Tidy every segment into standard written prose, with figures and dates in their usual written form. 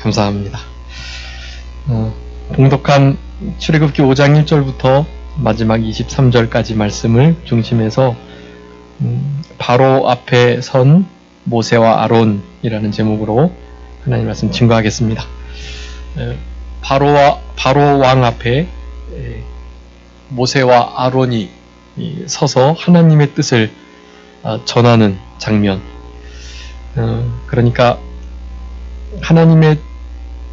감사합니다. 봉독한 출애굽기 5장 1절부터 마지막 23절까지 말씀을 중심해서 바로 앞에 선 모세와 아론이라는 제목으로 하나님 말씀 증거하겠습니다. 바로 왕 앞에 모세와 아론이 서서 하나님의 뜻을 전하는 장면. 그러니까 하나님의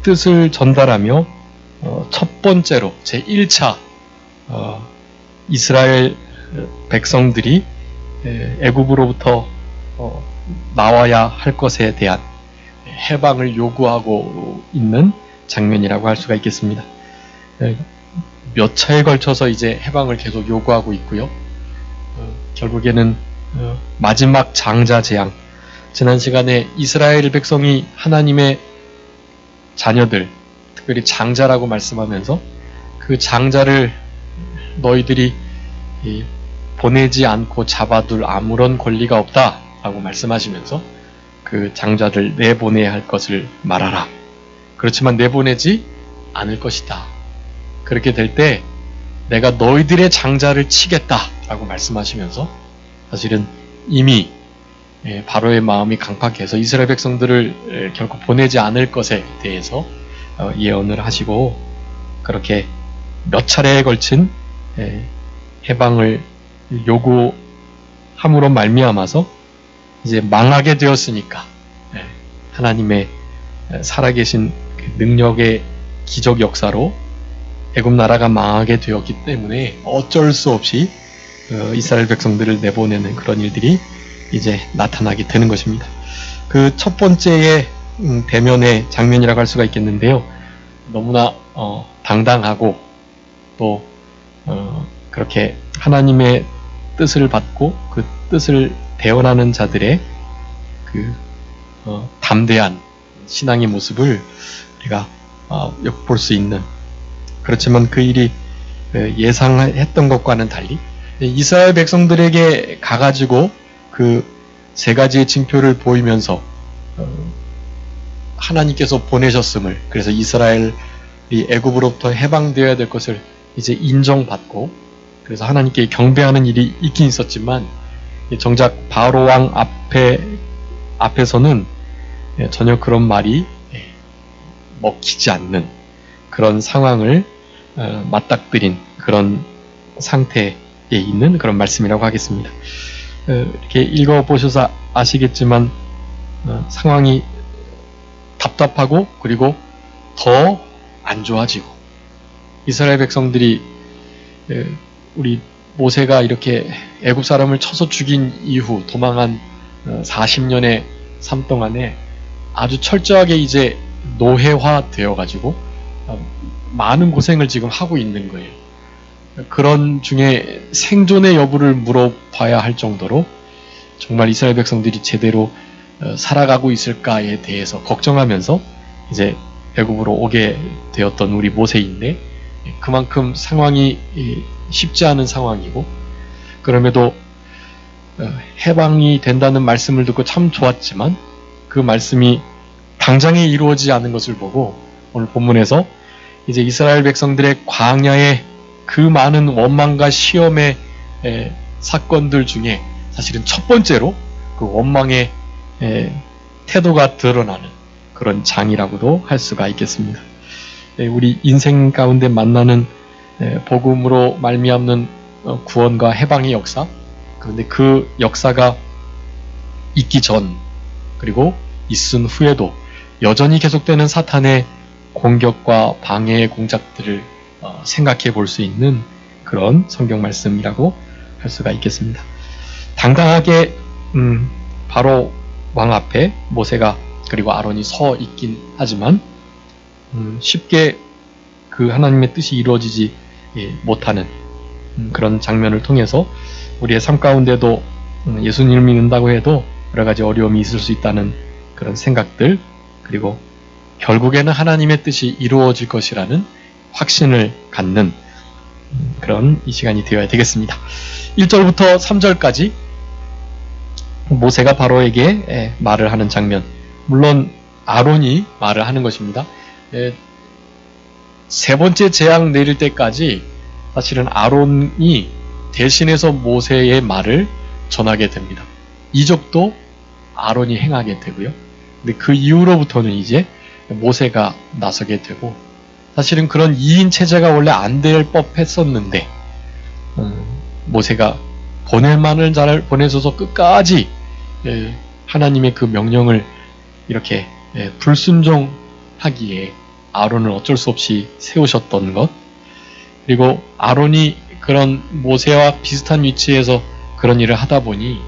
뜻을 전달하며 첫 번째로 제1차 이스라엘 백성들이 애굽으로부터 나와야 할 것에 대한 해방을 요구하고 있는 장면이라고 할 수가 있겠습니다. 몇 차에 걸쳐서 이제 해방을 계속 요구하고 있고요. 결국에는 마지막 장자 재앙, 지난 시간에 이스라엘 백성이 하나님의 자녀들, 특별히 장자라고 말씀하면서 그 장자를 너희들이 보내지 않고 잡아둘 아무런 권리가 없다라고 말씀하시면서 그 장자를 내보내야 할 것을 말하라. 그렇지만 내보내지 않을 것이다. 그렇게 될 때 내가 너희들의 장자를 치겠다라고 말씀하시면서 사실은 이미 바로의 마음이 강팍해서 이스라엘 백성들을 결코 보내지 않을 것에 대해서 예언을 하시고 그렇게 몇 차례에 걸친 해방을 요구함으로 말미암아서 이제 망하게 되었으니까 하나님의 살아계신 능력의 기적 역사로 애굽 나라가 망하게 되었기 때문에 어쩔 수 없이 이스라엘 백성들을 내보내는 그런 일들이 이제 나타나게 되는 것입니다. 그 첫 번째의 대면의 장면이라고 할 수가 있겠는데요. 너무나 당당하고 또 그렇게 하나님의 뜻을 받고 그 뜻을 대언하는 자들의 그 담대한 신앙의 모습을 우리가 엿볼 수 있는, 그렇지만 그 일이 예상했던 것과는 달리 이스라엘 백성들에게 가가지고 그 세 가지의 징표를 보이면서 하나님께서 보내셨음을, 그래서 이스라엘이 애굽으로부터 해방되어야 될 것을 이제 인정받고 그래서 하나님께 경배하는 일이 있긴 있었지만 정작 바로 왕 앞에서는 전혀 그런 말이 먹히지 않는 그런 상황을 맞닥뜨린 그런 상태에 있는 그런 말씀이라고 하겠습니다. 이렇게 읽어보셔서 아시겠지만 상황이 답답하고 그리고 더 안 좋아지고 이스라엘 백성들이 우리 모세가 이렇게 애굽 사람을 쳐서 죽인 이후 도망한 40년의 삶 동안에 아주 철저하게 이제 노예화 되어가지고 많은 고생을 지금 하고 있는 거예요. 그런 중에 생존의 여부를 물어봐야 할 정도로 정말 이스라엘 백성들이 제대로 살아가고 있을까에 대해서 걱정하면서 이제 애굽으로 오게 되었던 우리 모세인데 그만큼 상황이 쉽지 않은 상황이고 그럼에도 해방이 된다는 말씀을 듣고 참 좋았지만 그 말씀이 당장에 이루어지지 않은 것을 보고 오늘 본문에서 이제 이스라엘 백성들의 광야의 그 많은 원망과 시험의 사건들 중에 사실은 첫 번째로 그 원망의 태도가 드러나는 그런 장이라고도 할 수가 있겠습니다. 우리 인생 가운데 만나는 복음으로 말미암는 구원과 해방의 역사, 그런데 그 역사가 있기 전 그리고 있은 후에도 여전히 계속되는 사탄의 공격과 방해의 공작들을 생각해 볼 수 있는 그런 성경 말씀이라고 할 수가 있겠습니다. 당당하게 바로 왕 앞에 모세가 그리고 아론이 서 있긴 하지만 쉽게 그 하나님의 뜻이 이루어지지 못하는 그런 장면을 통해서 우리의 삶 가운데도 예수님을 믿는다고 해도 여러 가지 어려움이 있을 수 있다는 그런 생각들, 그리고 결국에는 하나님의 뜻이 이루어질 것이라는 확신을 갖는 그런 이 시간이 되어야 되겠습니다. 1절부터 3절까지 모세가 바로에게 말을 하는 장면, 물론 아론이 말을 하는 것입니다. 세 번째 재앙 내릴 때까지 사실은 아론이 대신해서 모세의 말을 전하게 됩니다. 이적도 아론이 행하게 되고요. 근데 그 이후로부터는 이제 모세가 나서게 되고, 사실은 그런 2인 체제가 원래 안 될 법했었는데 모세가 보낼 만을 잘 보내줘서 끝까지 하나님의 그 명령을 이렇게 불순종하기에 아론을 어쩔 수 없이 세우셨던 것, 그리고 아론이 그런 모세와 비슷한 위치에서 그런 일을 하다 보니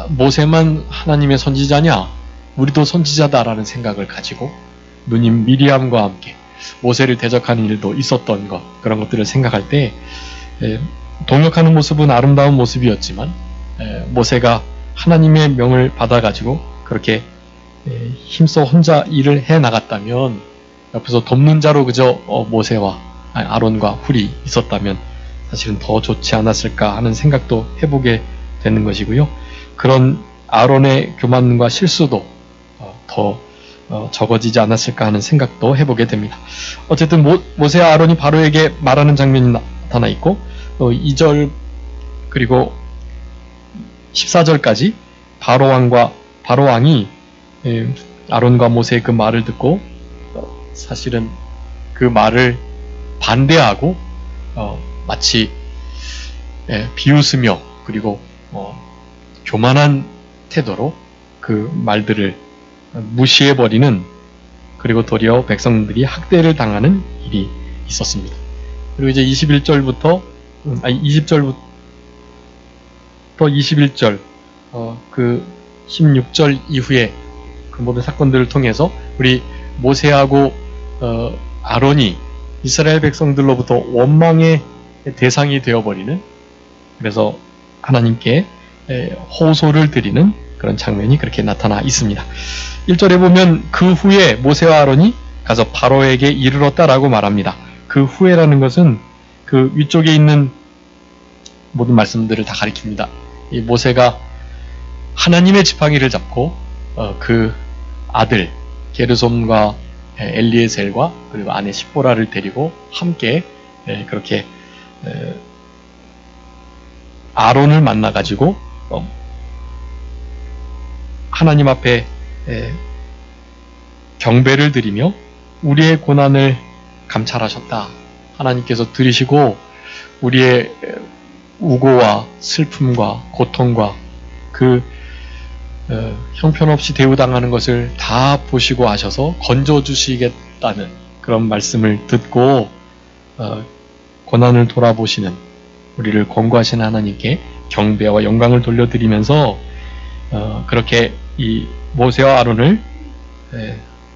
모세만 하나님의 선지자냐? 우리도 선지자다라는 생각을 가지고 누님 미리암과 함께 모세를 대적하는 일도 있었던 것, 그런 것들을 생각할 때 동역하는 모습은 아름다운 모습이었지만 모세가 하나님의 명을 받아가지고 그렇게 힘써 혼자 일을 해 나갔다면, 옆에서 돕는 자로 그저 모세와 아론과 훌이 있었다면 사실은 더 좋지 않았을까 하는 생각도 해보게 되는 것이고요. 그런 아론의 교만과 실수도 더 적어지지 않았을까 하는 생각도 해보게 됩니다. 어쨌든 모세와 아론이 바로에게 말하는 장면이 나타나 있고 2절 그리고 14절까지 바로왕이 아론과 모세의 그 말을 듣고 사실은 그 말을 반대하고 마치 비웃으며 그리고 교만한 태도로 그 말들을 무시해버리는, 그리고 도리어 백성들이 학대를 당하는 일이 있었습니다. 그리고 이제 20절부터 21절 그 16절 이후에 그 모든 사건들을 통해서 우리 모세하고 아론이 이스라엘 백성들로부터 원망의 대상이 되어버리는, 그래서 하나님께 호소를 드리는 그런 장면이 그렇게 나타나 있습니다. 1절에 보면 그 후에 모세와 아론이 가서 바로에게 이르렀다라고 말합니다. 그 후에라는 것은 그 위쪽에 있는 모든 말씀들을 다 가리킵니다. 이 모세가 하나님의 지팡이를 잡고 그 아들 게르솜과 엘리에셀과 그리고 아내 십보라를 데리고 함께 그렇게 아론을 만나가지고 하나님 앞에 경배를 드리며 우리의 고난을 감찰하셨다. 하나님께서 들으시고 우리의 우고와 슬픔과 고통과 그 형편없이 대우당하는 것을 다 보시고 아셔서 건져주시겠다는 그런 말씀을 듣고 고난을 돌아보시는 우리를 권고하시는 하나님께 경배와 영광을 돌려드리면서 그렇게 이 모세와 아론을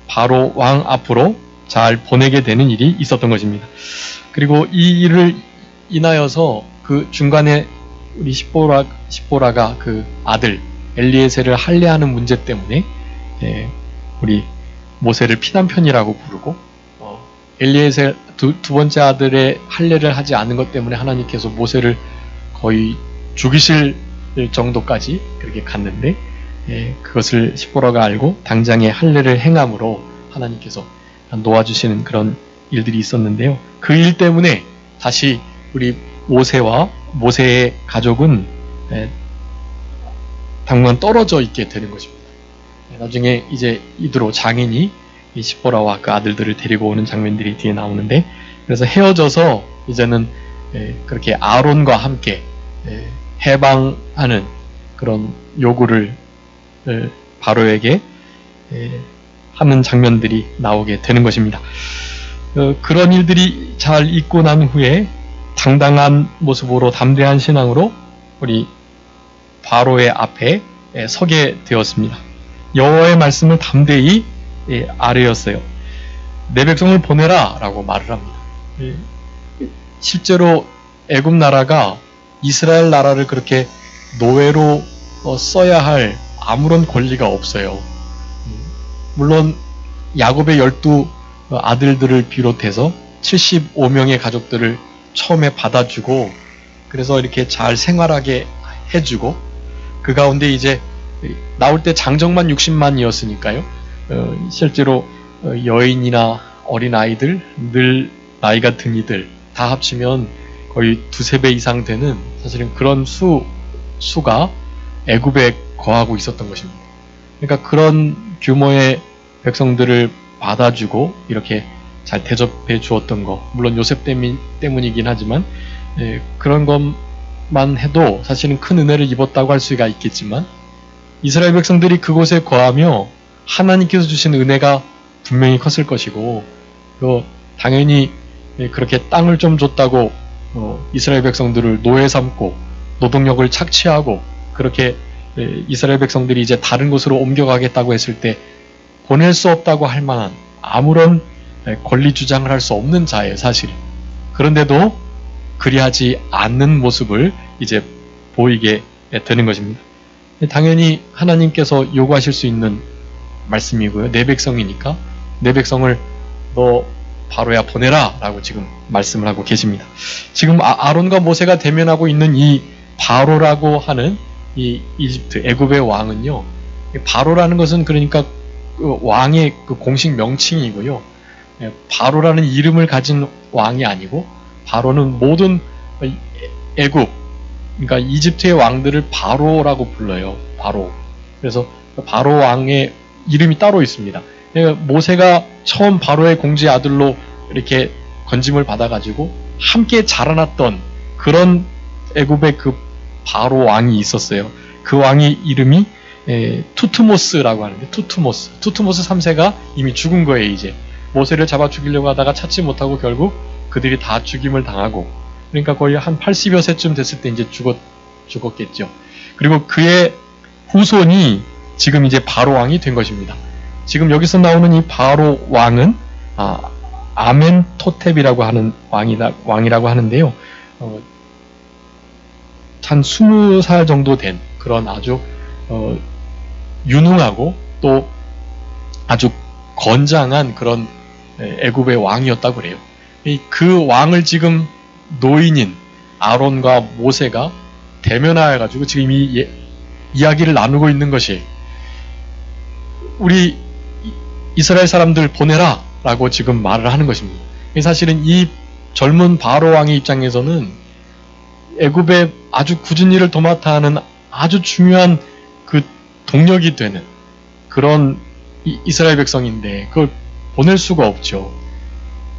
바로 왕 앞으로 잘 보내게 되는 일이 있었던 것입니다. 그리고 이 일을 인하여서 그 중간에 우리 십보라가 그 아들 엘리에셀을 할례하는 문제 때문에 우리 모세를 피난편이라고 부르고 엘리에셀 두 번째 아들의 할례를 하지 않은 것 때문에 하나님께서 모세를 거의 죽이실 정도까지 그렇게 갔는데 그것을 십보라가 알고 당장에 할례를 행함으로 하나님께서 놓아주시는 그런 일들이 있었는데요. 그 일 때문에 다시 우리 모세와 모세의 가족은 당분간 떨어져 있게 되는 것입니다. 나중에 이제 이드로 장인이 이 십보라와 그 아들들을 데리고 오는 장면들이 뒤에 나오는데, 그래서 헤어져서 이제는 그렇게 아론과 함께 해방하는 그런 요구를 바로에게 하는 장면들이 나오게 되는 것입니다. 그런 일들이 잘 있고 난 후에 당당한 모습으로 담대한 신앙으로 우리 바로의 앞에 서게 되었습니다. 여호와의 말씀을 담대히 아뢰었어요. 내 백성을 보내라 라고 말을 합니다. 실제로 애굽 나라가 이스라엘 나라를 그렇게 노예로 써야 할 아무런 권리가 없어요. 물론 야곱의 12 아들들을 비롯해서 75명의 가족들을 처음에 받아주고 그래서 이렇게 잘 생활하게 해주고 그 가운데 이제 나올 때 장정만 60만이었으니까요. 실제로 여인이나 어린아이들, 늘 나이가 든 이들 다 합치면 거의 2~3배 이상 되는 사실은 그런 수가 애굽에 거하고 있었던 것입니다. 그러니까 그런 규모의 백성들을 받아주고 이렇게 잘 대접해 주었던 거, 물론 요셉 때문이긴 하지만 그런 것만 해도 사실은 큰 은혜를 입었다고 할 수가 있겠지만, 이스라엘 백성들이 그곳에 거하며 하나님께서 주신 은혜가 분명히 컸을 것이고, 당연히 그렇게 땅을 좀 줬다고 이스라엘 백성들을 노예 삼고 노동력을 착취하고 그렇게 이스라엘 백성들이 이제 다른 곳으로 옮겨가겠다고 했을 때 보낼 수 없다고 할 만한 아무런 권리 주장을 할 수 없는 자예요, 사실. 그런데도 그리하지 않는 모습을 이제 보이게 되는 것입니다. 당연히 하나님께서 요구하실 수 있는 말씀이고요. 내 백성이니까 내 백성을 너 바로야 보내라 라고 지금 말씀을 하고 계십니다. 지금 아론과 모세가 대면하고 있는 이 바로라고 하는 이 이집트 애굽의 왕은요, 바로라는 것은 그러니까 그 왕의 그 공식 명칭이고요. 바로라는 이름을 가진 왕이 아니고, 바로는 모든 애굽, 그러니까 이집트의 왕들을 바로라고 불러요. 바로. 그래서 바로 왕의 이름이 따로 있습니다. 모세가 처음 바로의 공주의 아들로 이렇게 건짐을 받아가지고 함께 자라났던 그런 애굽의 그 바로 왕이 있었어요. 그 왕의 이름이 투트모스라고 하는데, 투트모스 3세가 이미 죽은 거예요. 이제 모세를 잡아 죽이려고 하다가 찾지 못하고 결국 그들이 다 죽임을 당하고, 그러니까 거의 한 80여 세쯤 됐을 때 이제 죽었겠죠. 그리고 그의 후손이 지금 이제 바로 왕이 된 것입니다. 지금 여기서 나오는 이 바로 왕은 아멘토텝이라고 하는 왕이라고 하는데요. 한 20살 정도 된 그런 아주 유능하고 또 아주 건장한 그런 애굽의 왕이었다고 그래요. 그 왕을 지금 노인인 아론과 모세가 대면하여 가지고 지금 이 이야기를 나누고 있는 것이, 우리 이스라엘 사람들 보내라 라고 지금 말을 하는 것입니다. 사실은 이 젊은 바로 왕의 입장에서는 애굽의 아주 굳은 일을 도맡아 하는 아주 중요한 그 동력이 되는 그런 이스라엘 백성인데 그걸 보낼 수가 없죠.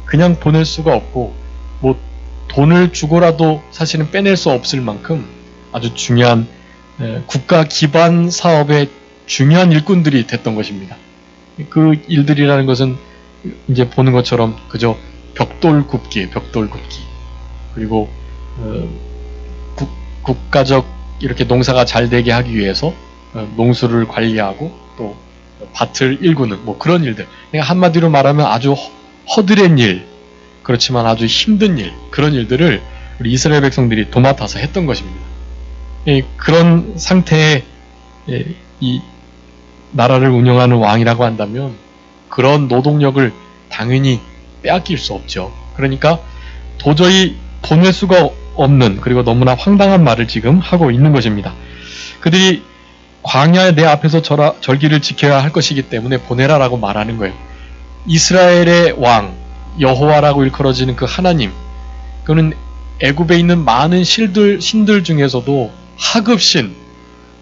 그냥 보낼 수가 없고, 뭐 돈을 주고라도 사실은 빼낼 수 없을 만큼 아주 중요한 국가 기반 사업의 중요한 일꾼들이 됐던 것입니다. 그 일들이라는 것은 이제 보는 것처럼 그저 벽돌 굽기, 그리고 국가적 이렇게 농사가 잘 되게 하기 위해서 농수를 관리하고 또 밭을 일구는 뭐 그런 일들. 그러니까 한마디로 말하면 아주 허드렛 일, 그렇지만 아주 힘든 일, 그런 일들을 우리 이스라엘 백성들이 도맡아서 했던 것입니다. 그런 상태에 이 나라를 운영하는 왕이라고 한다면 그런 노동력을 당연히 빼앗길 수 없죠. 그러니까 도저히 보낼 수가 없는, 그리고 너무나 황당한 말을 지금 하고 있는 것입니다. 그들이 광야에 내 앞에서 절기를 지켜야 할 것이기 때문에 보내라라고 말하는 거예요. 이스라엘의 왕 여호와라고 일컬어지는 그 하나님, 그는 애굽에 있는 많은 신들 중에서도 하급신,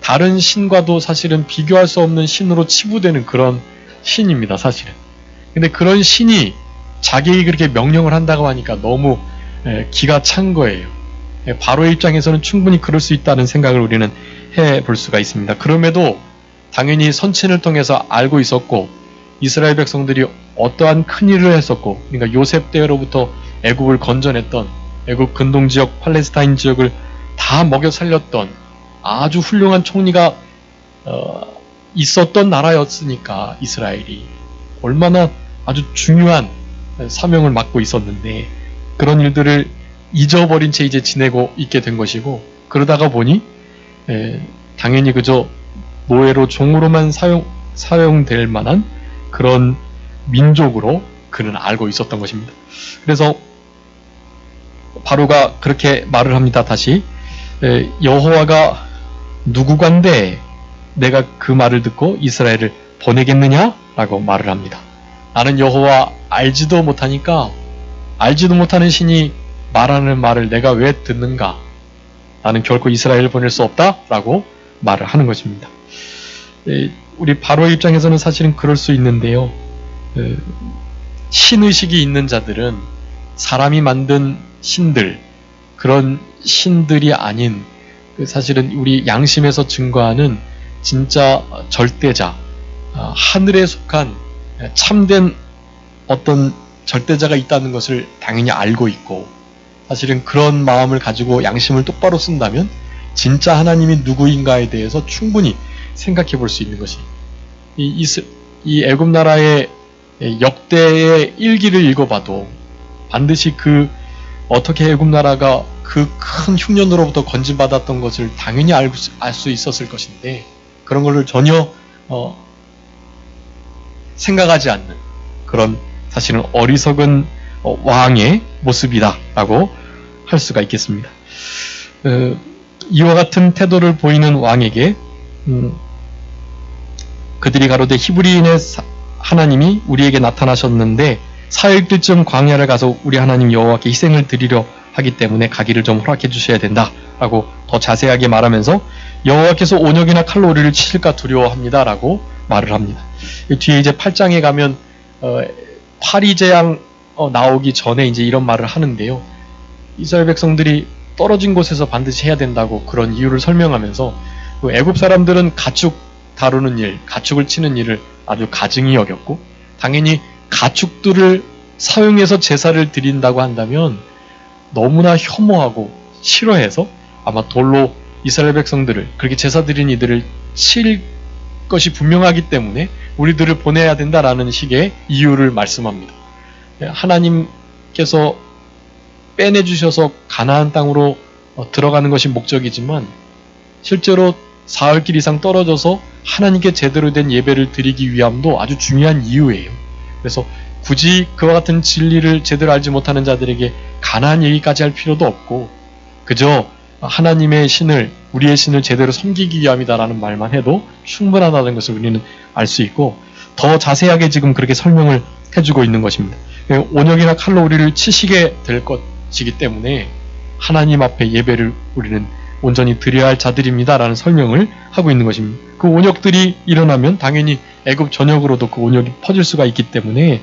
다른 신과도 사실은 비교할 수 없는 신으로 치부되는 그런 신입니다, 사실은. 근데 그런 신이 자기에게 그렇게 명령을 한다고 하니까 너무 기가 찬 거예요. 바로의 입장에서는 충분히 그럴 수 있다는 생각을 우리는 해볼 수가 있습니다. 그럼에도 당연히 선친을 통해서 알고 있었고, 이스라엘 백성들이 어떠한 큰 일을 했었고, 그러니까 요셉 때로부터 애굽을 건져냈던, 애굽 근동지역 팔레스타인 지역을 다 먹여 살렸던 아주 훌륭한 총리가 있었던 나라였으니까 이스라엘이 얼마나 아주 중요한 사명을 맡고 있었는데 그런 일들을 잊어버린 채 이제 지내고 있게 된 것이고, 그러다가 보니 당연히 그저 노예로 종으로만 사용될 만한 그런 민족으로 그는 알고 있었던 것입니다. 그래서 바로가 그렇게 말을 합니다. 다시 여호와가 누구간데 내가 그 말을 듣고 이스라엘을 보내겠느냐? 라고 말을 합니다. 나는 여호와 알지도 못하니까 알지도 못하는 신이 말하는 말을 내가 왜 듣는가? 나는 결코 이스라엘을 보낼 수 없다 라고 말을 하는 것입니다. 우리 바로의 입장에서는 사실은 그럴 수 있는데요. 신의식이 있는 자들은 사람이 만든 신들, 그런 신들이 아닌 사실은 우리 양심에서 증거하는 진짜 절대자, 하늘에 속한 참된 어떤 절대자가 있다는 것을 당연히 알고 있고, 사실은 그런 마음을 가지고 양심을 똑바로 쓴다면 진짜 하나님이 누구인가에 대해서 충분히 생각해 볼 수 있는 것이, 이 애굽 나라의 역대의 일기를 읽어봐도 반드시 어떻게 애굽 나라가 그 큰 흉년으로부터 건진받았던 것을 당연히 알 수 있었을 것인데, 그런 것을 전혀 생각하지 않는 그런 사실은 어리석은 왕의 모습이다 라고 할 수가 있겠습니다. 이와 같은 태도를 보이는 왕에게 그들이 가로되 히브리인의 하나님이 우리에게 나타나셨는데 사흘쯤 광야를 가서 우리 하나님 여호와께 희생을 드리려 하기 때문에 가기를 좀 허락해 주셔야 된다 라고 더 자세하게 말하면서 여호와께서 온역이나 칼로 우리를 치실까 두려워합니다 라고 말을 합니다. 뒤에 이제 8장에 가면 파리재앙 나오기 전에 이제 이런 말을 하는데요. 이스라엘 백성들이 떨어진 곳에서 반드시 해야 된다고 그런 이유를 설명하면서 애굽 사람들은 가축 다루는 일, 가축을 치는 일을 아주 가증히 여겼고, 당연히 가축들을 사용해서 제사를 드린다고 한다면 너무나 혐오하고 싫어해서 아마 돌로 이스라엘 백성들을, 그렇게 제사 드린 이들을 칠 것이 분명하기 때문에 우리들을 보내야 된다라는 식의 이유를 말씀합니다. 하나님께서 빼내주셔서 가나안 땅으로 들어가는 것이 목적이지만 실제로 사흘길 이상 떨어져서 하나님께 제대로 된 예배를 드리기 위함도 아주 중요한 이유예요. 그래서 굳이 그와 같은 진리를 제대로 알지 못하는 자들에게 가나안 얘기까지 할 필요도 없고, 그저 하나님의 신을, 우리의 신을 제대로 섬기기 위함이다라는 말만 해도 충분하다는 것을 우리는 알 수 있고, 더 자세하게 지금 그렇게 설명을 해주고 있는 것입니다. 온역이나 칼로 우리를 치시게 될 것이기 때문에 하나님 앞에 예배를 우리는 온전히 드려야 할 자들입니다 라는 설명을 하고 있는 것입니다. 그 온역들이 일어나면 당연히 애굽 전역으로도 그 온역이 퍼질 수가 있기 때문에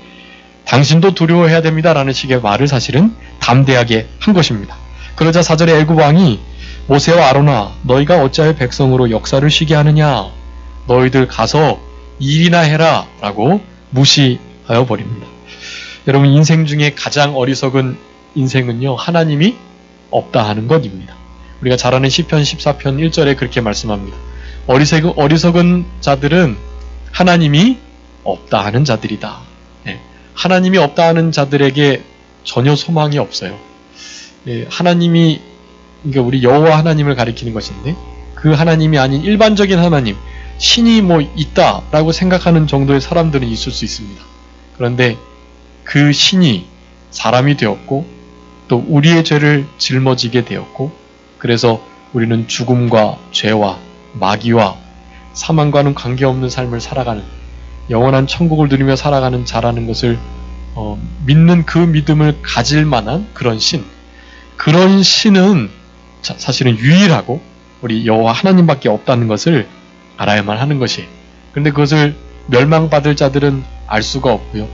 당신도 두려워해야 됩니다 라는 식의 말을 사실은 담대하게 한 것입니다. 그러자 4절에 애굽 왕이 모세와 아론아, 너희가 어찌하여 백성으로 역사를 쉬게 하느냐? 너희들 가서 일이나 해라 라고 무시하여 버립니다. 여러분, 인생 중에 가장 어리석은 인생은요, 하나님이 없다 하는 것입니다. 우리가 잘 아는 시편 14편 1절에 그렇게 말씀합니다. 어리석은 자들은 하나님이 없다 하는 자들이다. 네. 하나님이 없다 하는 자들에게 전혀 소망이 없어요. 네. 하나님이, 그러니까 우리 여호와 하나님을 가리키는 것인데, 그 하나님이 아닌 일반적인 하나님, 신이 뭐 있다라고 생각하는 정도의 사람들은 있을 수 있습니다. 그런데 그 신이 사람이 되었고 또 우리의 죄를 짊어지게 되었고, 그래서 우리는 죽음과 죄와 마귀와 사망과는 관계없는 삶을 살아가는, 영원한 천국을 누리며 살아가는 자라는 것을 믿는 그 믿음을 가질 만한 그런 신, 그런 신은 사실은 유일하고 우리 여호와 하나님밖에 없다는 것을 알아야만 하는 것이에요. 그런데 그것을 멸망받을 자들은 알 수가 없고요.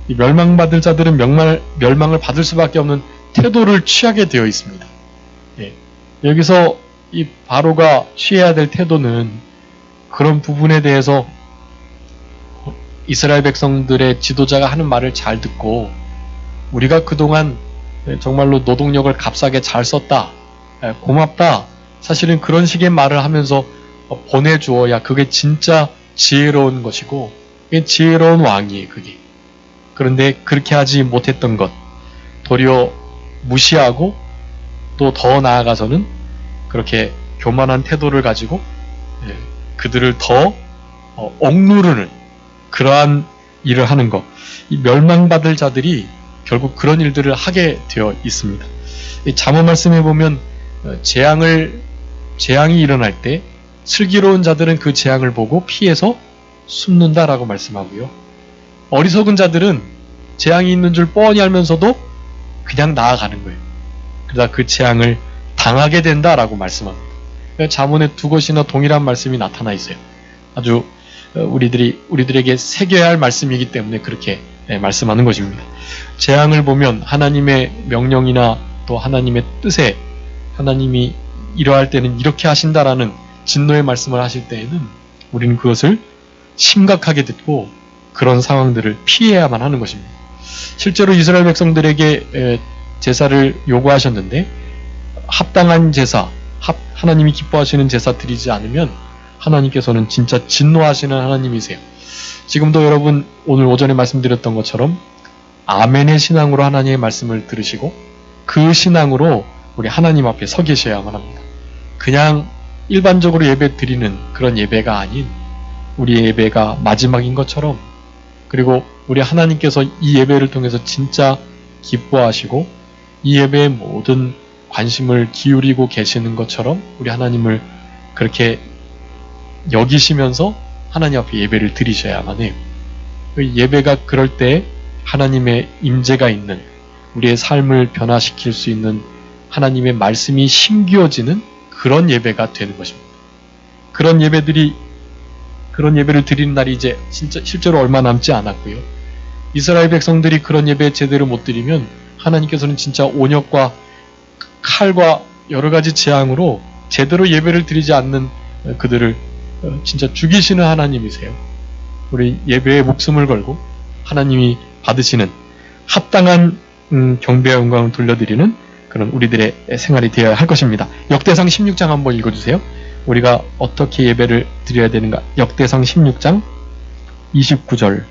이 멸망받을 자들은 멸망을 받을 수밖에 없는 태도를 취하게 되어 있습니다. 예. 여기서 이 바로가 취해야 될 태도는 그런 부분에 대해서 이스라엘 백성들의 지도자가 하는 말을 잘 듣고, 우리가 그동안 정말로 노동력을 값싸게 잘 썼다, 고맙다, 사실은 그런 식의 말을 하면서 보내주어야 그게 진짜 지혜로운 것이고, 그게 지혜로운 왕이에요, 그게. 그런데 그렇게 하지 못했던 것, 도리어 무시하고 또 더 나아가서는 그렇게 교만한 태도를 가지고 그들을 더 억누르는 그러한 일을 하는 것, 이 멸망받을 자들이 결국 그런 일들을 하게 되어 있습니다. 잠언 말씀에 보면 재앙이 일어날 때 슬기로운 자들은 그 재앙을 보고 피해서 숨는다라고 말씀하고요. 어리석은 자들은 재앙이 있는 줄 뻔히 알면서도 그냥 나아가는 거예요. 그러다 그 재앙을 당하게 된다라고 말씀합니다. 잠언에 두 것이나 동일한 말씀이 나타나 있어요. 아주 우리들에게 새겨야 할 말씀이기 때문에 그렇게 말씀하는 것입니다. 재앙을 보면 하나님의 명령이나 또 하나님의 뜻에 하나님이 이러할 때는 이렇게 하신다라는 진노의 말씀을 하실 때에는 우리는 그것을 심각하게 듣고 그런 상황들을 피해야만 하는 것입니다. 실제로 이스라엘 백성들에게 제사를 요구하셨는데 합당한 제사, 하나님이 기뻐하시는 제사 드리지 않으면 하나님께서는 진짜 진노하시는 하나님이세요. 지금도 여러분 오늘 오전에 말씀드렸던 것처럼 아멘의 신앙으로 하나님의 말씀을 들으시고 그 신앙으로 우리 하나님 앞에 서 계셔야만 합니다. 그냥 일반적으로 예배 드리는 그런 예배가 아닌 우리의 예배가 마지막인 것처럼, 그리고 우리 하나님께서 이 예배를 통해서 진짜 기뻐하시고 이 예배에 모든 관심을 기울이고 계시는 것처럼 우리 하나님을 그렇게 여기시면서 하나님 앞에 예배를 드리셔야만 해요. 예배가 그럴 때 하나님의 임재가 있는, 우리의 삶을 변화시킬 수 있는 하나님의 말씀이 심기어지는 그런 예배가 되는 것입니다. 그런 예배를 드리는 날이 이제 진짜 실제로 얼마 남지 않았고요. 이스라엘 백성들이 그런 예배 제대로 못 드리면 하나님께서는 진짜 온역과 칼과 여러 가지 재앙으로 제대로 예배를 드리지 않는 그들을 진짜 죽이시는 하나님이세요. 우리 예배에 목숨을 걸고 하나님이 받으시는 합당한 경배와 영광을 돌려드리는 그런 우리들의 생활이 되어야 할 것입니다. 역대상 16장 한번 읽어주세요. 우리가 어떻게 예배를 드려야 되는가. 역대상 16장 29절.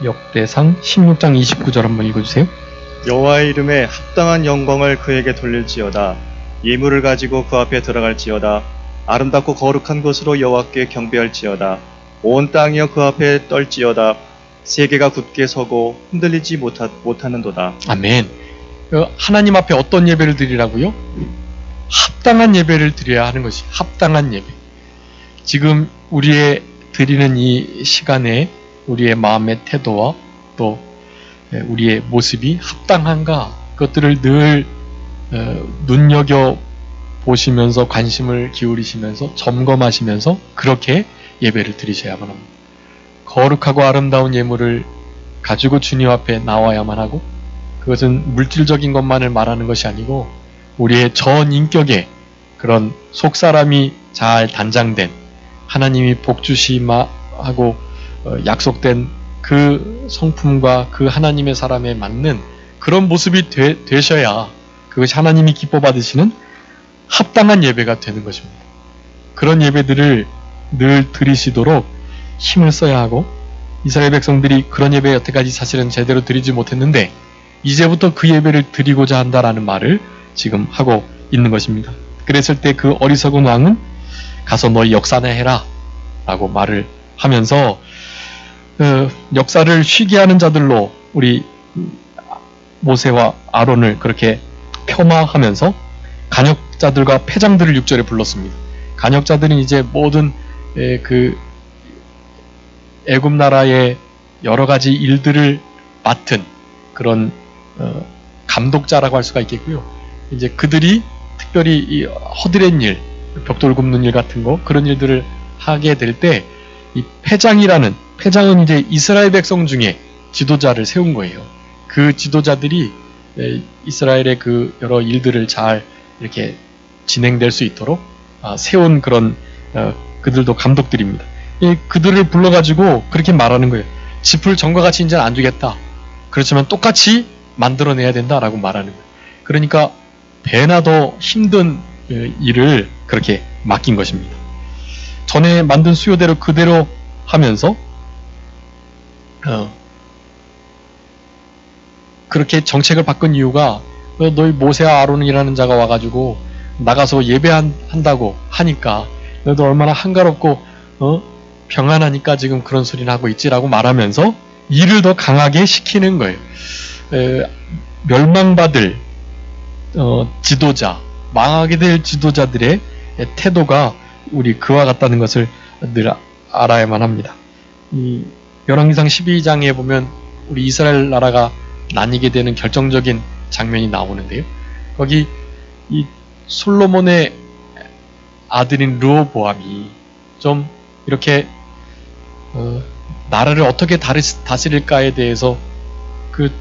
역대상 16장 29절 한번 읽어주세요. 여호와의 이름에 합당한 영광을 그에게 돌릴지어다. 예물을 가지고 그 앞에 들어갈지어다. 아름답고 거룩한 곳으로 여호와께 경배할지어다. 온 땅이여 그 앞에 떨지어다. 세계가 굳게 서고 흔들리지 못하는도다. 아멘. 하나님 앞에 어떤 예배를 드리라고요? 합당한 예배를 드려야 하는 것이 합당한 예배. 지금 우리의 드리는 이 시간에 우리의 마음의 태도와 또 우리의 모습이 합당한가, 그것들을 늘 눈여겨 보시면서 관심을 기울이시면서 점검하시면서 그렇게 예배를 드리셔야만 합니다. 거룩하고 아름다운 예물을 가지고 주님 앞에 나와야만 하고, 그것은 물질적인 것만을 말하는 것이 아니고 우리의 전 인격에 그런 속사람이 잘 단장된 하나님이 복주심하고 약속된 그 성품과 그 하나님의 사람에 맞는 그런 모습이 되셔야 그것이 하나님이 기뻐 받으시는 합당한 예배가 되는 것입니다. 그런 예배들을 늘 드리시도록 힘을 써야 하고, 이스라엘 백성들이 그런 예배 여태까지 사실은 제대로 드리지 못했는데 이제부터 그 예배를 드리고자 한다라는 말을 지금 하고 있는 것입니다. 그랬을 때 그 어리석은 왕은 가서 너희 역사나 해라 라고 말을 하면서 역사를 쉬게 하는 자들로 우리 모세와 아론을 그렇게 폄하하면서 간역자들과 패장들을 6절에 불렀습니다. 간역자들은 이제 모든 그 애굽 나라의 여러 가지 일들을 맡은 그런 감독자라고 할 수가 있겠고요. 이제 그들이 특별히 이 허드렛 일, 벽돌 굽는 일 같은 거, 그런 일들을 하게 될 때 이 패장은 이제 이스라엘 백성 중에 지도자를 세운 거예요. 그 지도자들이 이스라엘의 그 여러 일들을 잘 이렇게 진행될 수 있도록 세운 그런 그들도 감독들입니다. 그들을 불러가지고 그렇게 말하는 거예요. 짚을 전과 같이 이제는 안 주겠다. 그렇지만 똑같이 만들어내야 된다라고 말하는 거예요. 그러니까 배나 더 힘든 일을 그렇게 맡긴 것입니다. 전에 만든 수요대로 그대로 하면서 그렇게 정책을 바꾼 이유가 너희 모세와 아론이라는 자가 와가지고 나가서 예배한다고 하니까 너도 얼마나 한가롭고 평안하니까 지금 그런 소리를 하고 있지라고 말하면서 일을 더 강하게 시키는 거예요. 멸망받을 지도자, 망하게 될 지도자들의 태도가 우리 그와 같다는 것을 늘 알아야만 합니다. 이 열왕기상 12장에 보면 우리 이스라엘 나라가 나뉘게 되는 결정적인 장면이 나오는데요. 거기 이 솔로몬의 아들인 르호보암이 좀 이렇게 나라를 어떻게 다스릴까에 대해서 그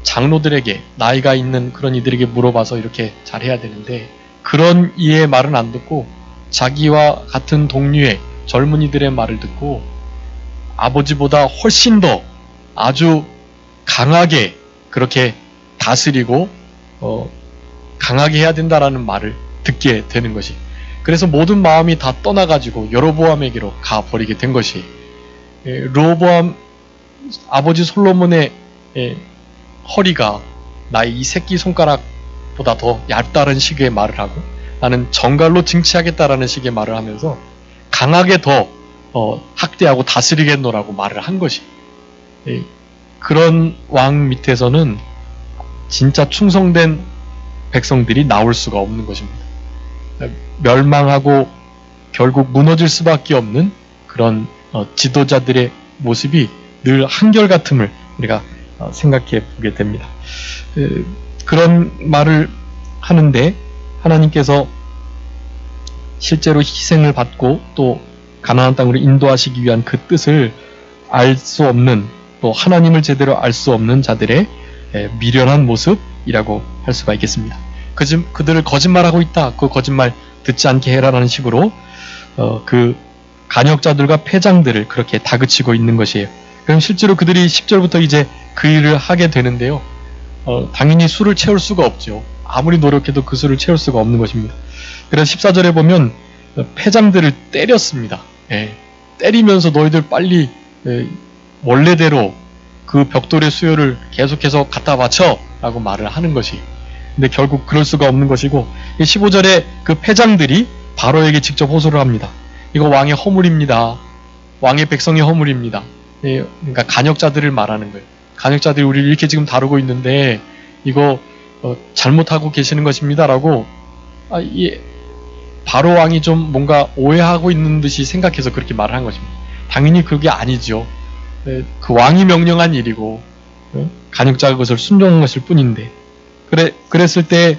장로들에게, 나이가 있는 그런 이들에게 물어봐서 이렇게 잘해야 되는데, 그런 이의 말은 안 듣고 자기와 같은 동류의 젊은이들의 말을 듣고 아버지보다 훨씬 더 아주 강하게 그렇게 다스리고 강하게 해야 된다라는 말을 듣게 되는 것이, 그래서 모든 마음이 다 떠나가지고 여로보암에게로 가버리게 된 것이, 르호보암 아버지 솔로몬의 허리가 나의 이 새끼 손가락보다 더 얇다는 식의 말을 하고, 나는 정갈로 징치하겠다라는 식의 말을 하면서 강하게 더 학대하고 다스리겠노라고 말을 한 것이, 그런 왕 밑에서는 진짜 충성된 백성들이 나올 수가 없는 것입니다. 멸망하고 결국 무너질 수밖에 없는 그런 지도자들의 모습이 늘 한결같음을 우리가 생각해 보게 됩니다. 그런 말을 하는데 하나님께서 실제로 희생을 받고 또 가나안 땅으로 인도하시기 위한 그 뜻을 알 수 없는, 또 하나님을 제대로 알 수 없는 자들의 미련한 모습이라고 할 수가 있겠습니다. 그들을 거짓말하고 있다, 그 거짓말 듣지 않게 해라라는 식으로 그 간역자들과 패장들을 그렇게 다그치고 있는 것이에요. 그럼 실제로 그들이 10절부터 이제 그 일을 하게 되는데요. 당연히 술을 채울 수가 없죠. 아무리 노력해도 그 술을 채울 수가 없는 것입니다. 그래서 14절에 보면 패장들을 때렸습니다. 때리면서 너희들 빨리 원래대로 그 벽돌의 수요를 계속해서 갖다 바쳐 라고 말을 하는 것이, 근데 결국 그럴 수가 없는 것이고, 15절에 그 패장들이 바로에게 직접 호소를 합니다. 이거 왕의 허물입니다. 왕의 백성의 허물입니다. 그러니까 간역자들을 말하는 거예요. 간역자들이 우리를 이렇게 지금 다루고 있는데 이거 잘못하고 계시는 것입니다 라고 바로 왕이 좀 뭔가 오해하고 있는 듯이 생각해서 그렇게 말을 한 것입니다. 당연히 그게 아니죠. 그 왕이 명령한 일이고 간역자가 그것을 순종한 것일 뿐인데, 그랬을 때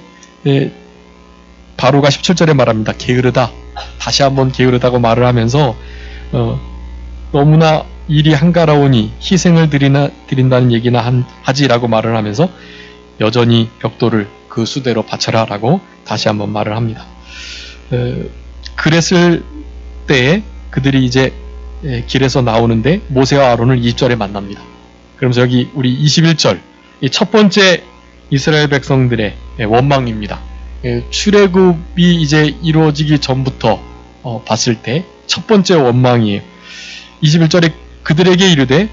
바로가 17절에 말합니다. 게으르다. 다시 한번 게으르다고 말을 하면서 너무나 일이 한가로우니 희생을 드린다는 얘기나 하지라고 말을 하면서 여전히 벽돌을 그 수대로 바쳐라 라고 다시 한번 말을 합니다. 그랬을 때에 그들이 이제 길에서 나오는데 모세와 아론을 20절에 만납니다. 그러면서 여기 우리 21절, 이 첫 번째 이스라엘 백성들의 원망입니다. 출애굽이 이제 이루어지기 전부터 봤을 때 첫 번째 원망이에요. 21절에 그들에게 이르되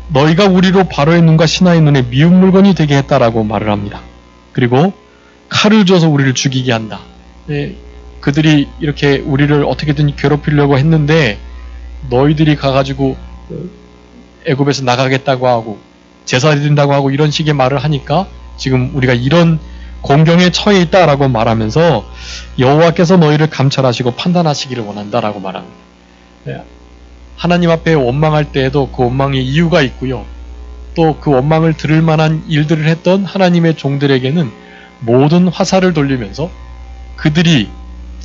너희가 우리로 바로의 눈과 신하의 눈에 미운 물건이 되게 했다라고 말을 합니다. 그리고 칼을 줘서 우리를 죽이게 한다. 그들이 이렇게 우리를 어떻게든 괴롭히려고 했는데 너희들이 가가지고 애굽에서 나가겠다고 하고 제사 드린다고 하고 이런 식의 말을 하니까 지금 우리가 이런 공경에 처해 있다라고 말하면서 여호와께서 너희를 감찰하시고 판단하시기를 원한다라고 말합니다. 하나님 앞에 원망할 때에도 그 원망의 이유가 있고요. 또 그 원망을 들을 만한 일들을 했던 하나님의 종들에게는 모든 화살을 돌리면서 그들이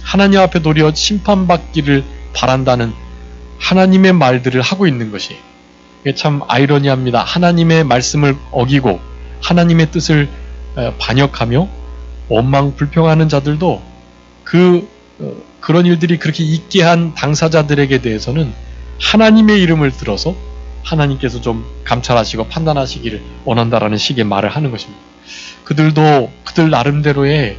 하나님 앞에 도리어 심판받기를 바란다는 하나님의 말들을 하고 있는 것이, 이게 참 아이러니합니다. 하나님의 말씀을 어기고 하나님의 뜻을 반역하며 원망 불평하는 자들도 그런 일들이 그렇게 있게 한 당사자들에게 대해서는 하나님의 이름을 들어서 하나님께서 좀 감찰하시고 판단하시기를 원한다라는 식의 말을 하는 것입니다. 그들도 그들 나름대로의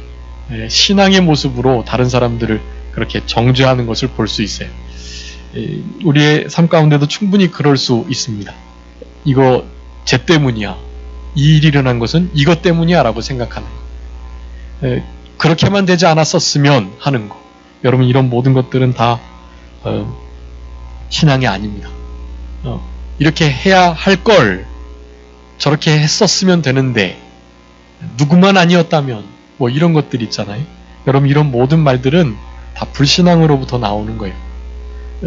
신앙의 모습으로 다른 사람들을 그렇게 정죄하는 것을 볼 수 있어요. 우리의 삶 가운데도 충분히 그럴 수 있습니다. 이거 쟤 때문이야. 이 일이 일어난 것은 이것 때문이야 라고 생각하는 거. 그렇게만 되지 않았었으면 하는 거. 여러분, 이런 모든 것들은 다 신앙이 아닙니다. 이렇게 해야 할 걸 저렇게 했었으면 되는데 누구만 아니었다면 뭐 이런 것들 있잖아요. 여러분 이런 모든 말들은 다 불신앙으로부터 나오는 거예요.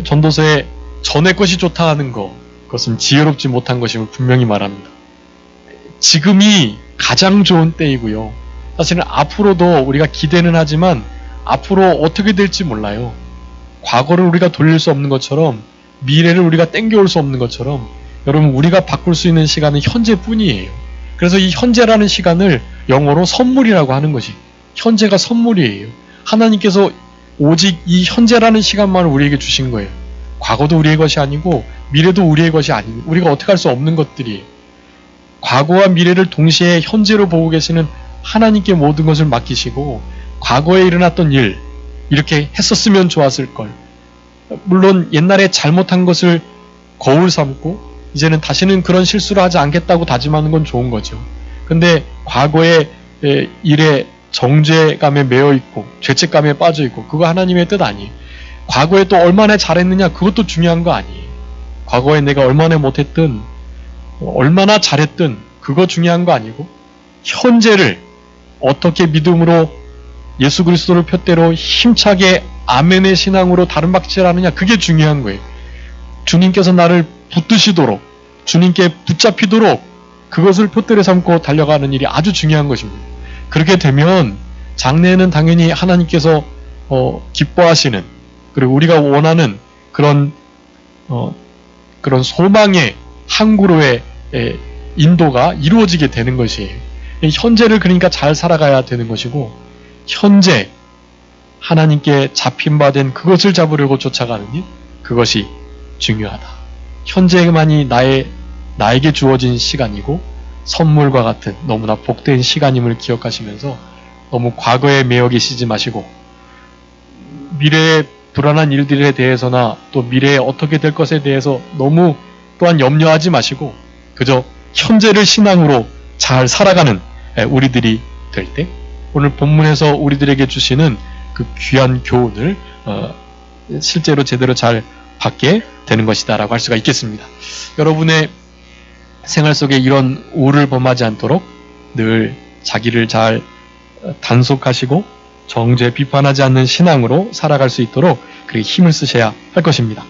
전도서에 전의 것이 좋다 하는 거, 그것은 지혜롭지 못한 것임을 분명히 말합니다. 지금이 가장 좋은 때이고요. 사실은 앞으로도 우리가 기대는 하지만 앞으로 어떻게 될지 몰라요. 과거를 우리가 돌릴 수 없는 것처럼 미래를 우리가 땡겨올 수 없는 것처럼 여러분 우리가 바꿀 수 있는 시간은 현재뿐이에요. 그래서 이 현재라는 시간을 영어로 선물이라고 하는 것이 현재가 선물이에요. 하나님께서 오직 이 현재라는 시간만 우리에게 주신 거예요. 과거도 우리의 것이 아니고 미래도 우리의 것이 아니고 우리가 어떻게 할 수 없는 것들이에요. 과거와 미래를 동시에 현재로 보고 계시는 하나님께 모든 것을 맡기시고 과거에 일어났던 일 이렇게 했었으면 좋았을 걸. 물론 옛날에 잘못한 것을 거울 삼고 이제는 다시는 그런 실수를 하지 않겠다고 다짐하는 건 좋은 거죠. 근데 과거의 일에 정죄감에 매여 있고 죄책감에 빠져 있고 그거 하나님의 뜻 아니에요. 과거에 또 얼마나 잘했느냐 그것도 중요한 거 아니에요. 과거에 내가 얼마나 못했든 얼마나 잘했든 그거 중요한 거 아니고 현재를 어떻게 믿음으로 예수 그리스도를 표대로 힘차게 아멘의 신앙으로 다른 박질하느냐 그게 중요한 거예요. 주님께서 나를 붙드시도록 주님께 붙잡히도록 그것을 표대로 삼고 달려가는 일이 아주 중요한 것입니다. 그렇게 되면 장래에는 당연히 하나님께서 기뻐하시는 그리고 우리가 원하는 그런 소망의 항구로의 인도가 이루어지게 되는 것이에요. 현재를 그러니까 잘 살아가야 되는 것이고 현재 하나님께 잡힌 바 된 그것을 잡으려고 쫓아가는 일 그것이 중요하다. 현재만이 나에게 주어진 시간이고 선물과 같은 너무나 복된 시간임을 기억하시면서 너무 과거에 매여 계시지 마시고 미래의 불안한 일들에 대해서나 또 미래에 어떻게 될 것에 대해서 너무 또한 염려하지 마시고 그저 현재를 신앙으로 잘 살아가는 우리들이 될 때 오늘 본문에서 우리들에게 주시는 그 귀한 교훈을 실제로 제대로 잘 받게 되는 것이다 라고 할 수가 있겠습니다. 여러분의 생활 속에 이런 오를 범하지 않도록 늘 자기를 잘 단속하시고 정죄 비판하지 않는 신앙으로 살아갈 수 있도록 그렇게 힘을 쓰셔야 할 것입니다.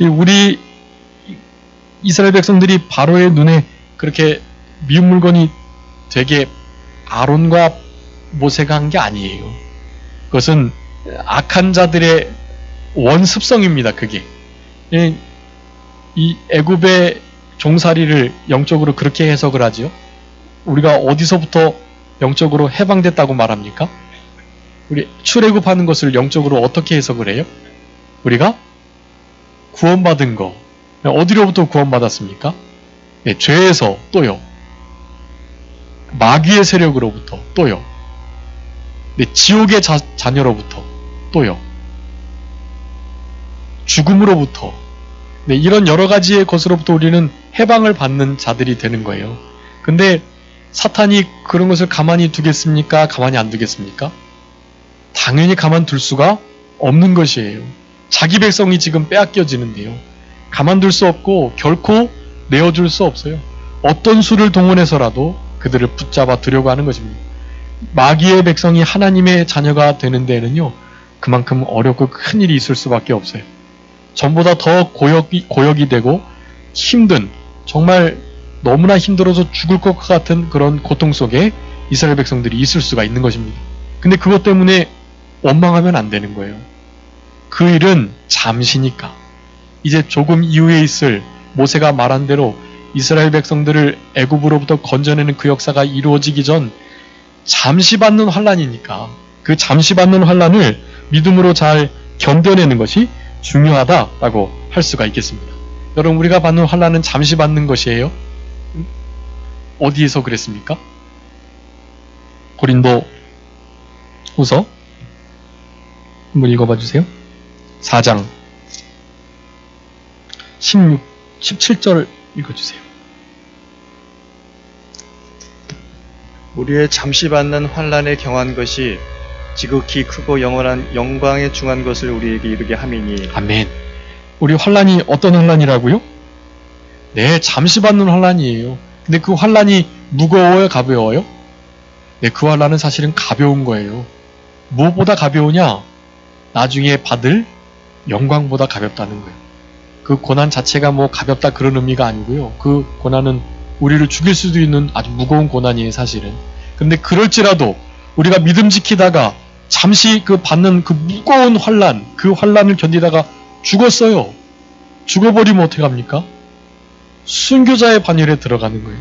우리 이스라엘 백성들이 바로의 눈에 그렇게 미운 물건이 되게 아론과 모세가 한 게 아니에요. 그것은 악한 자들의 원습성입니다. 그게 이 애굽의 종살이를 영적으로 그렇게 해석을 하지요. 우리가 어디서부터 영적으로 해방됐다고 말합니까? 우리 출애굽하는 것을 영적으로 어떻게 해석을 해요? 우리가 구원받은 거 어디로부터 구원받았습니까? 네, 죄에서 또요. 마귀의 세력으로부터 또요. 네, 지옥의 자녀로부터 또요. 죽음으로부터 네, 이런 여러 가지의 것으로부터 우리는 해방을 받는 자들이 되는 거예요. 근데 사탄이 그런 것을 가만히 두겠습니까? 가만히 안 두겠습니까? 당연히 가만둘 수가 없는 것이에요. 자기 백성이 지금 빼앗겨지는데요. 가만둘 수 없고 결코 내어줄 수 없어요. 어떤 수를 동원해서라도 그들을 붙잡아 두려고 하는 것입니다. 마귀의 백성이 하나님의 자녀가 되는 데에는요. 그만큼 어렵고 큰 일이 있을 수밖에 없어요. 전보다 더 고역이 되고 힘든 정말 너무나 힘들어서 죽을 것 같은 그런 고통 속에 이스라엘 백성들이 있을 수가 있는 것입니다. 근데 그것 때문에 원망하면 안 되는 거예요. 그 일은 잠시니까. 이제 조금 이후에 있을 모세가 말한 대로 이스라엘 백성들을 애굽으로부터 건져내는 그 역사가 이루어지기 전 잠시 받는 환난이니까 그 잠시 받는 환난을 믿음으로 잘 견뎌내는 것이 중요하다라고 할 수가 있겠습니다. 여러분 우리가 받는 환난은 잠시 받는 것이에요. 어디에서 그랬습니까? 고린도 후서 한번 읽어봐 주세요. 4장 17절 읽어주세요. 우리의 잠시 받는 환난에 경한 것이 지극히 크고 영원한 영광에 중한 것을 우리에게 이루게 함이니. 아멘. 우리 환난이 어떤 환난이라고요? 네, 잠시 받는 환난이에요. 근데 그 환난이 무거워요, 가벼워요? 네, 그 환란은 사실은 가벼운 거예요. 무엇보다 가벼우냐? 나중에 받을 영광보다 가볍다는 거예요. 그 고난 자체가 뭐 가볍다 그런 의미가 아니고요. 그 고난은 우리를 죽일 수도 있는 아주 무거운 고난이에요, 사실은. 근데 그럴지라도 우리가 믿음 지키다가 잠시 그 받는 그 무거운 환란, 그 환란을 견디다가 죽었어요. 죽어버리면 어떡합니까? 순교자의 반열에 들어가는 거예요.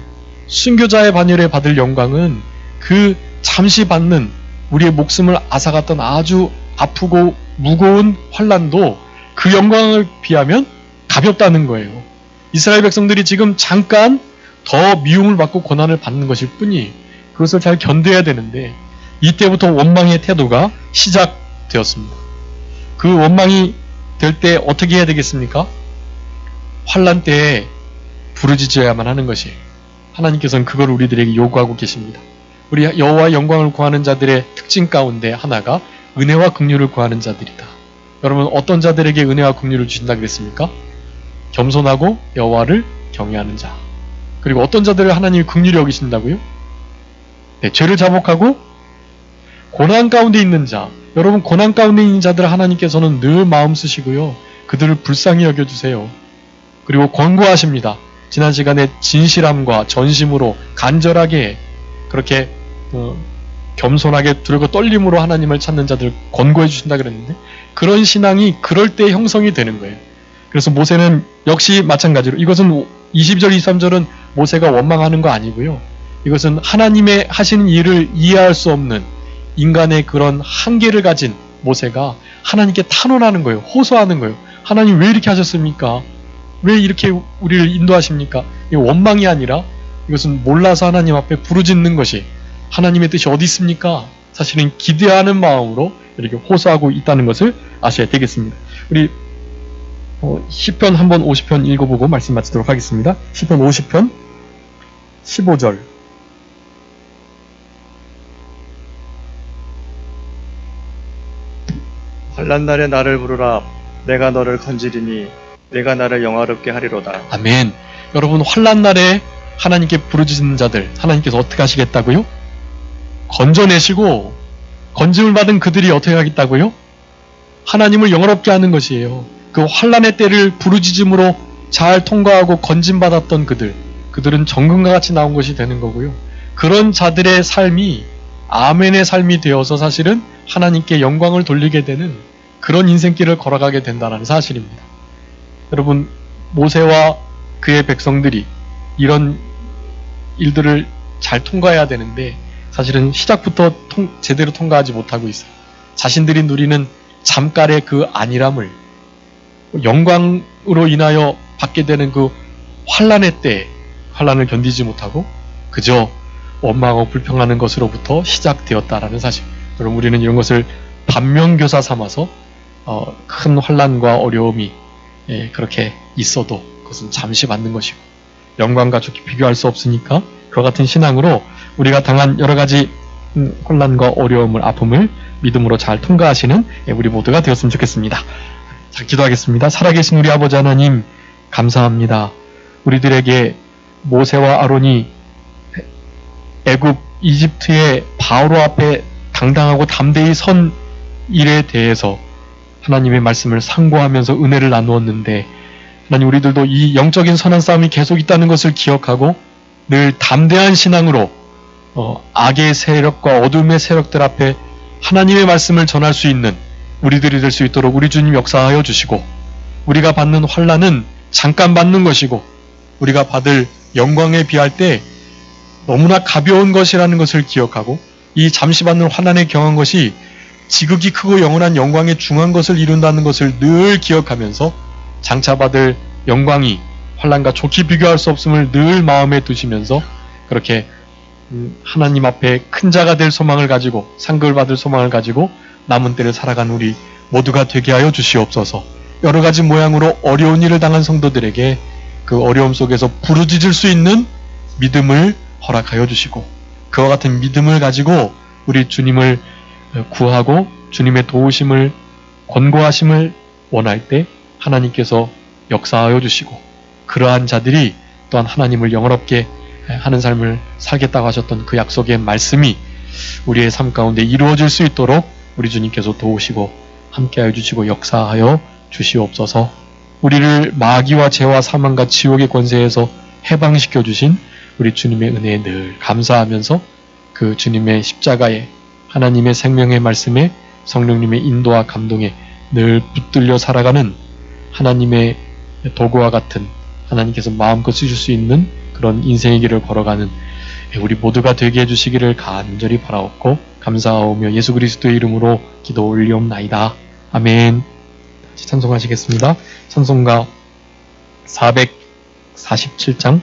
순교자의 반열에 받을 영광은 그 잠시 받는 우리의 목숨을 앗아갔던 아주 아프고 무거운 환란도 그 영광을 비하면 가볍다는 거예요. 이스라엘 백성들이 지금 잠깐 더 미움을 받고 고난을 받는 것일 뿐이 그것을 잘 견뎌야 되는데 이때부터 원망의 태도가 시작되었습니다. 그 원망이 될 때 어떻게 해야 되겠습니까? 환란 때에 부르짖어야만 하는 것이에요. 하나님께서는 그걸 우리들에게 요구하고 계십니다. 우리 여호와의 영광을 구하는 자들의 특징 가운데 하나가 은혜와 긍휼을 구하는 자들이다. 여러분 어떤 자들에게 은혜와 긍휼을 주신다 그랬습니까? 겸손하고 여호와를 경외하는 자. 그리고 어떤 자들을 하나님이 긍휼히 여기신다고요? 네, 죄를 자복하고 고난 가운데 있는 자. 여러분 고난 가운데 있는 자들을 하나님께서는 늘 마음 쓰시고요. 그들을 불쌍히 여겨주세요. 그리고 권고하십니다. 지난 시간에 진실함과 전심으로 간절하게 그렇게 겸손하게 두려고 떨림으로 하나님을 찾는 자들 권고해 주신다 그랬는데 그런 신앙이 그럴 때 형성이 되는 거예요. 그래서 모세는 역시 마찬가지로 이것은 22절 23절은 모세가 원망하는 거 아니고요. 이것은 하나님의 하시는 일을 이해할 수 없는 인간의 그런 한계를 가진 모세가 하나님께 탄원하는 거예요. 호소하는 거예요. 하나님 왜 이렇게 하셨습니까? 왜 이렇게 우리를 인도하십니까? 이 원망이 아니라 이것은 몰라서 하나님 앞에 부르짖는 것이 하나님의 뜻이 어디 있습니까? 사실은 기대하는 마음으로 이렇게 호소하고 있다는 것을 아셔야 되겠습니다. 우리 시편 한번 50편 읽어보고 말씀 마치도록 하겠습니다. 시편 50편 15절 환난 날에 나를 부르라. 내가 너를 건지리니 내가 나를 영화롭게 하리로다. 아멘. 여러분 환난 날에 하나님께 부르짖는 자들 하나님께서 어떻게 하시겠다고요? 건져내시고 건짐을 받은 그들이 어떻게 하겠다고요? 하나님을 영화롭게 하는 것이에요. 그 환난의 때를 부르짖음으로 잘 통과하고 건짐받았던 그들은 정금과 같이 나온 것이 되는 거고요. 그런 자들의 삶이 아멘의 삶이 되어서 사실은 하나님께 영광을 돌리게 되는 그런 인생길을 걸어가게 된다는 사실입니다. 여러분 모세와 그의 백성들이 이런 일들을 잘 통과해야 되는데 사실은 시작부터 제대로 통과하지 못하고 있어요. 자신들이 누리는 잠깐의 그 안일함을 영광으로 인하여 받게 되는 그 환난의 때 환난을 견디지 못하고 그저 원망하고 불평하는 것으로부터 시작되었다라는 사실. 여러분 우리는 이런 것을 반면교사 삼아서 큰 환난과 어려움이 그렇게 있어도 그것은 잠시 받는 것이고 영광과 좋게 비교할 수 없으니까 그와 같은 신앙으로 우리가 당한 여러 가지 혼란과 어려움을 아픔을 믿음으로 잘 통과하시는 우리 모두가 되었으면 좋겠습니다. 자, 기도하겠습니다. 살아계신 우리 아버지 하나님 감사합니다. 우리들에게 모세와 아론이 애굽 이집트의 바로 앞에 당당하고 담대히 선 일에 대해서 하나님의 말씀을 상고하면서 은혜를 나누었는데 하나님 우리들도 이 영적인 선한 싸움이 계속 있다는 것을 기억하고 늘 담대한 신앙으로 악의 세력과 어둠의 세력들 앞에 하나님의 말씀을 전할 수 있는 우리들이 될 수 있도록 우리 주님 역사하여 주시고 우리가 받는 환난은 잠깐 받는 것이고 우리가 받을 영광에 비할 때 너무나 가벼운 것이라는 것을 기억하고 이 잠시 받는 환난에 경한 것이 지극히 크고 영원한 영광에 중한 것을 이룬다는 것을 늘 기억하면서 장차 받을 영광이 환난과 좋게 비교할 수 없음을 늘 마음에 두시면서 그렇게 하나님 앞에 큰 자가 될 소망을 가지고 상급을 받을 소망을 가지고 남은 때를 살아간 우리 모두가 되게 하여 주시옵소서. 여러 가지 모양으로 어려운 일을 당한 성도들에게 그 어려움 속에서 부르짖을 수 있는 믿음을 허락하여 주시고 그와 같은 믿음을 가지고 우리 주님을 구하고 주님의 도우심을 권고하심을 원할 때 하나님께서 역사하여 주시고 그러한 자들이 또한 하나님을 영원롭게 하는 삶을 살겠다고 하셨던 그 약속의 말씀이 우리의 삶 가운데 이루어질 수 있도록 우리 주님께서 도우시고 함께하여 주시고 역사하여 주시옵소서. 우리를 마귀와 죄와 사망과 지옥의 권세에서 해방시켜 주신 우리 주님의 은혜에 늘 감사하면서 그 주님의 십자가에 하나님의 생명의 말씀에 성령님의 인도와 감동에 늘 붙들려 살아가는 하나님의 도구와 같은 하나님께서 마음껏 쓰실 수 있는 그런 인생의 길을 걸어가는 우리 모두가 되게 해주시기를 간절히 바라옵고 감사하오며 예수 그리스도의 이름으로 기도 올리옵나이다. 아멘. 다시 찬송하시겠습니다. 찬송가 447장